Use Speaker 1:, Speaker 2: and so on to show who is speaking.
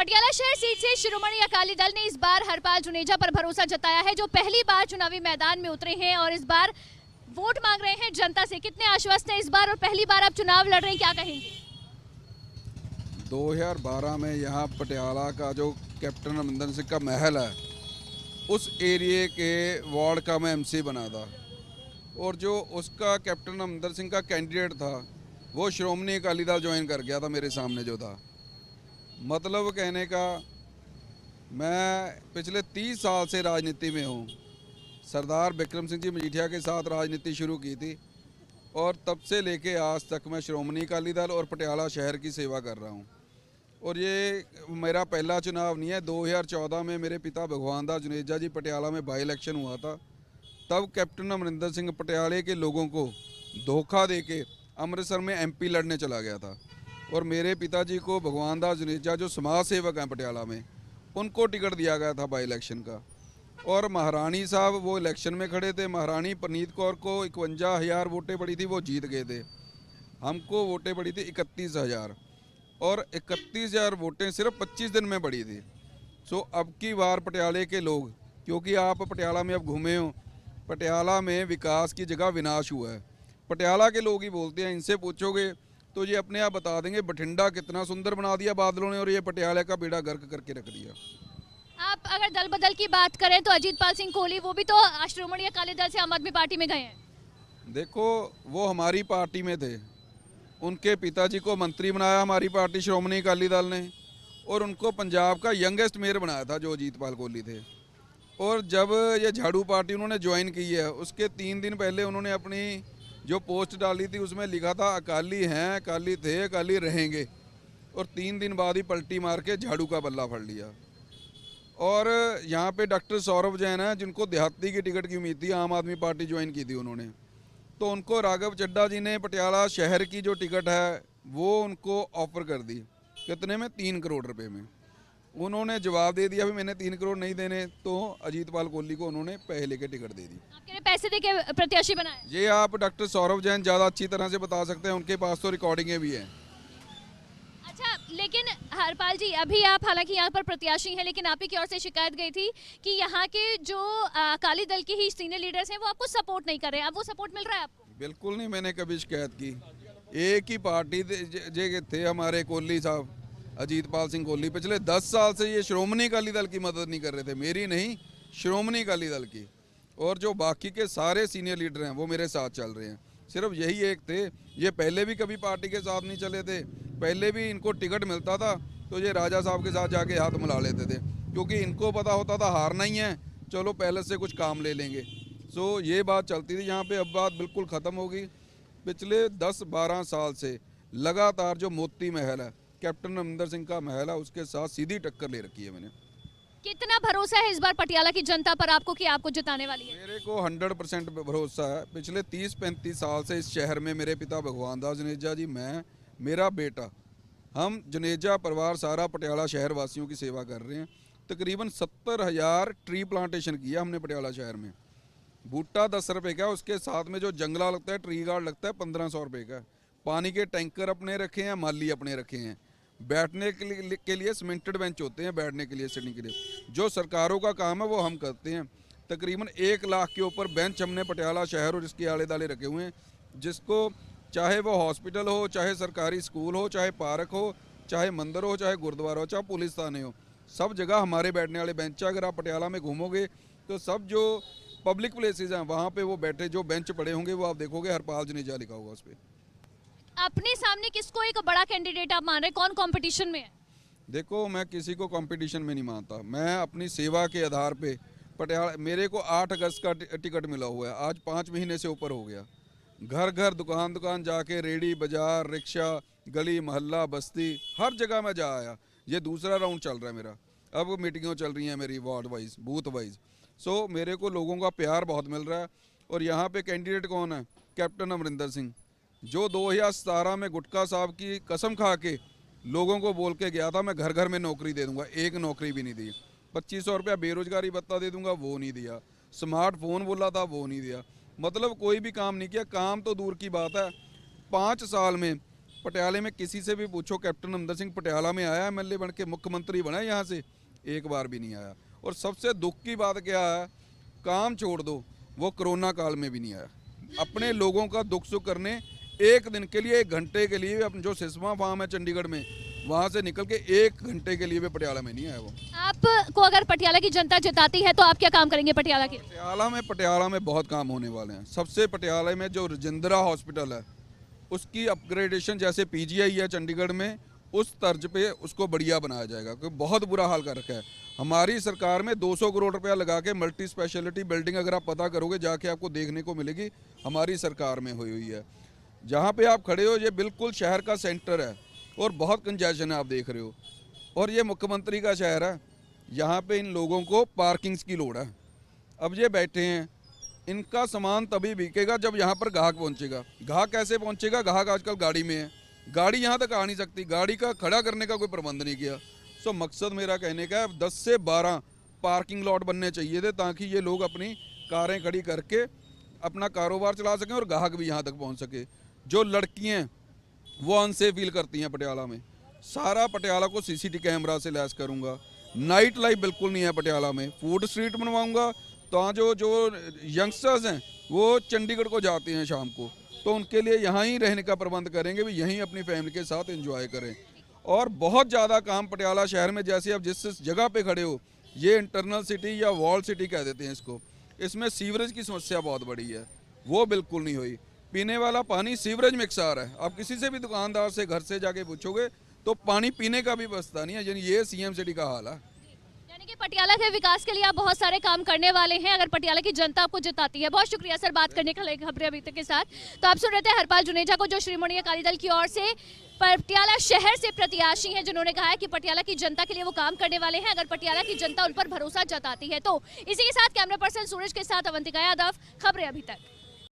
Speaker 1: पटियाला शहर सीट से शिरोमणि अकाली दल ने इस बार हरपाल जुनेजा पर भरोसा जताया है, जो पहली बार चुनावी मैदान में उतरे हैं और इस बार वोट मांग रहे हैं जनता से। कितने आश्वस्त हैं इस बार और पहली बार आप चुनाव लड़ रहे हैं, क्या कहेंगे?
Speaker 2: 2012 में यहाँ पटियाला का जो कैप्टन अमरिंदर सिंह का महल है, उस एरिए के वार्ड का मैं एमसी बना था और जो उसका कैप्टन अमरिंदर सिंह का कैंडिडेट था वो श्रोमणी अकाली दल ज्वाइन कर गया था मेरे सामने जो था। मतलब कहने का, मैं पिछले 30 साल से राजनीति में हूँ। सरदार बिक्रम सिंह जी मजीठिया के साथ राजनीति शुरू की थी और तब से लेके आज तक मैं श्रोमणी अकाली दल और पटियाला शहर की सेवा कर रहा हूँ। और ये मेरा पहला चुनाव नहीं है। 2014 में मेरे पिता भगवान दास जुनेजा जी पटियाला में बाई इलेक्शन हुआ था, तब कैप्टन अमरिंदर सिंह पटियाले के लोगों को धोखा देके अमृतसर में एमपी लड़ने चला गया था और मेरे पिताजी को भगवान दास जुनेजा जो समाज सेवक हैं पटियाला में, उनको टिकट दिया गया था बाई इलेक्शन का। और महारानी साहब वो इलेक्शन में खड़े थे। महारानी परनीत कौर को 51,000 वोटें पड़ी थी, वो जीत गए थे। हमको वोटें पड़ी थी 31,000 और 31,000 वोटें सिर्फ 25 दिन में पड़ी थी। सो अब की बार पटियाले के लोग, क्योंकि आप पटियाला में अब घूमे हो, पटियाला में विकास की जगह विनाश हुआ है। पटियाला के लोग ही बोलते हैं, इनसे पूछोगे तो ये अपने आप बता देंगे बठिंडा कितना सुंदर बना दिया बादलों ने और ये पटियाला का बेड़ा गर्क करके रख दिया।
Speaker 1: आप अगर दल बदल की बात करें तो अजीतपाल सिंह कोहली वो भी तो श्रोमणी अकाली दल से आम आदमी पार्टी में गए हैं।
Speaker 2: देखो, वो हमारी पार्टी में थे, उनके पिताजी को मंत्री बनाया हमारी पार्टी श्रोमणी अकाली दल ने और उनको पंजाब का यंगेस्ट मेयर बनाया था जो अजीतपाल कोहली थे। और जब ये झाड़ू पार्टी उन्होंने ज्वाइन की है, उसके 3 दिन पहले उन्होंने अपनी जो पोस्ट डाली थी उसमें लिखा था अकाली हैं, अकाली थे, अकाली रहेंगे, और 3 दिन बाद ही पलटी मार के झाड़ू का बल्ला फड़ लिया। और यहाँ पे डॉक्टर सौरभ जैन है, जिनको देहाती की टिकट की उम्मीद थी, आम आदमी पार्टी ज्वाइन की थी उन्होंने, तो उनको राघव चड्ढा जी ने पटियाला शहर की जो टिकट है वो उनको ऑफर कर दी। कितने में? 3 करोड़ रुपए में। उन्होंने जवाब दे दिया भी मैंने 3 करोड़ नहीं देने, तो अजीतपाल कोहली को उन्होंने पैसे लेके टिकट दे दी।
Speaker 1: आपके पैसे दे के प्रत्याशी बनाए?
Speaker 2: ये आप डॉक्टर सौरभ जैन ज़्यादा अच्छी तरह से बता सकते हैं, उनके पास तो रिकॉर्डिंगें भी हैं।
Speaker 1: अच्छा, लेकिन हरपाल जी, अभी आप हालांकि यहाँ पर प्रत्याशी हैं, लेकिन आप ही की ओर से शिकायत गई थी कि यहाँ के जो अकाली दल के ही सीनियर लीडर्स हैं वो आपको सपोर्ट नहीं कर रहे हैं। अब वो सपोर्ट मिल रहा है आपको?
Speaker 2: बिल्कुल नहीं, मैंने कभी शिकायत की। एक ही पार्टी थे हमारे कोहली साहब, अजीतपाल सिंह कोहली। पिछले 10 साल से ये श्रोमणी अकाली दल की मदद नहीं कर रहे थे, मेरी नहीं, श्रोमणी अकाली दल की। और जो बाकी के सारे सीनियर लीडर हैं वो मेरे साथ चल रहे हैं। सिर्फ यही एक थे, ये पहले भी कभी पार्टी के साथ नहीं चले थे। पहले भी इनको टिकट मिलता था तो ये राजा साहब के साथ जाके हाथ मिला लेते थे, क्योंकि इनको पता होता था हारना ही है, चलो पहले से कुछ काम ले लेंगे। सो ये बात चलती थी यहाँ पे। अब बात बिल्कुल ख़त्म होगी। पिछले 10-12 साल से लगातार जो मोती महल है, कैप्टन अमरिंदर सिंह का महल है, उसके साथ सीधी टक्कर ले रखी है मैंने।
Speaker 1: कितना भरोसा है इस बार पटियाला की जनता पर आपको कि आपको जिताने वाली है?
Speaker 2: मेरे को 100% भरोसा है। पिछले 30-35 साल से इस शहर में मेरे पिता भगवान दास जुनेजा जी, मैं, मेरा बेटा, हम जुनेजा परिवार सारा पटियाला शहर वासियों की सेवा कर रहे हैं। तकरीबन 70,000 ट्री प्लांटेशन किया हमने पटियाला शहर में। बूटा 10 रुपये का, उसके साथ में जो जंगला लगता है, ट्री गार्ड लगता है 1500 रुपये का। पानी के टैंकर अपने रखे हैं, माली अपने रखे हैं। बैठने के लिए सीमेंटेड बेंच होते हैं, बैठने के लिए, सिटिंग के लिए। जो सरकारों का काम है वो हम करते हैं। तकरीबन 1 लाख के ऊपर बेंच हमने पटियाला शहर और इसके आले दाले रखे हुए हैं, जिसको चाहे वो हॉस्पिटल हो, चाहे सरकारी स्कूल हो, चाहे पार्क हो, चाहे मंदिर हो, चाहे गुरुद्वारा हो, चाहे पुलिस थाने हो, सब जगह हमारे बैठने वाले बेंच है। अगर आप पटियाला में घूमोगे तो सब जो पब्लिक प्लेसेस हैं वहाँ पे वो बैठे जो बेंच पड़े होंगे वो आप देखोगे हरपाल जुनेजा लिखा होगा उस पर।
Speaker 1: अपने सामने किसको एक बड़ा कैंडिडेट आप मान रहे हैं? कौन कंपटीशन में है?
Speaker 2: देखो, मैं किसी को कंपटीशन में नहीं मानता। मैं अपनी सेवा के आधार पे पटियाला, मेरे को 8 अगस्त का टिकट मिला हुआ है, आज 5 महीने से ऊपर हो गया। घर घर, दुकान दुकान जाके, रेडी बाजार, रिक्शा, गली मोहल्ला, बस्ती, हर जगह मैं जा आया। ये दूसरा राउंड चल रहा है मेरा। अब मीटिंगें चल रही हैं मेरी वार्ड वाइज, बूथ वाइज। सो मेरे को लोगों का प्यार बहुत मिल रहा है। और यहाँ पे कैंडिडेट कौन है? कैप्टन अमरिंदर सिंह, जो 2017 में गुटका साहब की कसम खा के लोगों को बोल के गया था मैं घर घर में नौकरी दे दूंगा। एक नौकरी भी नहीं दी। 2500 रुपया बेरोजगारी भत्ता दे दूंगा, वो नहीं दिया। स्मार्टफोन बोला था, वो नहीं दिया। मतलब कोई भी काम नहीं किया। काम तो दूर की बात है, 5 साल में पटियाले में किसी से भी पूछो, कैप्टन अमरिंदर सिंह पटियाला में आया एमएलए बन के, मुख्यमंत्री बना यहाँ से? एक बार भी नहीं आया। और सबसे दुख की बात क्या है, काम छोड़ दो, वो कोरोना काल में भी नहीं आया अपने लोगों का दुख सुख करने। एक दिन के लिए, 1 घंटे के लिए, अपने जो सिस्मा फार्म है चंडीगढ़ में, वहाँ से निकल के 1 घंटे के लिए भी पटियाला में नहीं आया वो।
Speaker 1: आपको अगर पटियाला की जनता जिताती है तो आप क्या काम करेंगे पटियाला के?
Speaker 2: पटियाला में बहुत काम होने वाले हैं। सबसे पटियाला में जो राजेंद्रा हॉस्पिटल है उसकी अपग्रेडेशन, जैसे पीजीआई है चंडीगढ़ में, उस तर्ज पे उसको बढ़िया बनाया जाएगा, क्योंकि बहुत बुरा हाल कर रखा है। हमारी सरकार में 200 करोड़ रुपया लगा के मल्टी स्पेशलिटी बिल्डिंग, अगर आप पता करोगे जाके, आपको देखने को मिलेगी, हमारी सरकार में हुई है। जहाँ पे आप खड़े हो ये बिल्कुल शहर का सेंटर है और बहुत कंजेशन है, आप देख रहे हो। और ये मुख्यमंत्री का शहर है, यहाँ पे इन लोगों को पार्किंग्स की लोड़ है। अब ये बैठे हैं, इनका सामान तभी बिकेगा जब यहाँ पर ग्राहक पहुँचेगा। ग्राहक कैसे पहुँचेगा? ग्राहक आजकल गाड़ी में है, गाड़ी यहाँ तक आ नहीं सकती, गाड़ी का खड़ा करने का कोई प्रबंध नहीं किया। सो मकसद मेरा कहने का है 10 से 12 पार्किंग लॉट बनने चाहिए थे, ताकि ये लोग अपनी कारें खड़ी करके अपना कारोबार चला सकें और ग्राहक भी यहाँ तक पहुँच सके। जो लड़कियाँ वो अनसेफ फील करती हैं पटियाला में, सारा पटियाला को सीसीटीवी कैमरा से लैस करूँगा। नाइट लाइफ बिल्कुल नहीं है पटियाला में। फूड स्ट्रीट बनवाऊँगा, तो जो यंगस्टर्स हैं वो चंडीगढ़ को जाते हैं शाम को, तो उनके लिए यहाँ ही रहने का प्रबंध करेंगे, भी यहीं अपनी फैमिली के साथ एंजॉय करें। और बहुत ज़्यादा काम पटियाला शहर में, जैसे अब जिस जगह पे खड़े हो, ये इंटरनल सिटी या वॉल सिटी कह देते हैं इसको, इसमें सीवरेज की समस्या बहुत बड़ी है, वो बिल्कुल नहीं हुई। पीने वाला पानी सीवरेज मिक्स आ रहा है। आप किसी से भी दुकानदार से घर से जाके पूछोगे तो पानी पीने का भी बचता नहीं है। यानी ये सीएम सिटी का हाल है।
Speaker 1: यानी कि पटियाला के विकास के लिए आप बहुत सारे काम करने वाले हैं अगर पटियाला की जनता आपको जिताती है। बहुत शुक्रिया सर बात करने के लिए खबरें अभी तक के साथ। तो आप सुन रहे थे हरपाल जुनेजा को, जो शिरोमणि अकाली दल की ओर से पटियाला शहर से प्रत्याशी हैं, जिन्होंने कहा है कि पटियाला की जनता के लिए वो काम करने वाले हैं अगर पटियाला की जनता उन पर भरोसा जताती है तो। इसी के साथ कैमरा पर्सन सूरज के साथ अवंतिका यादव, खबरें अभी तक।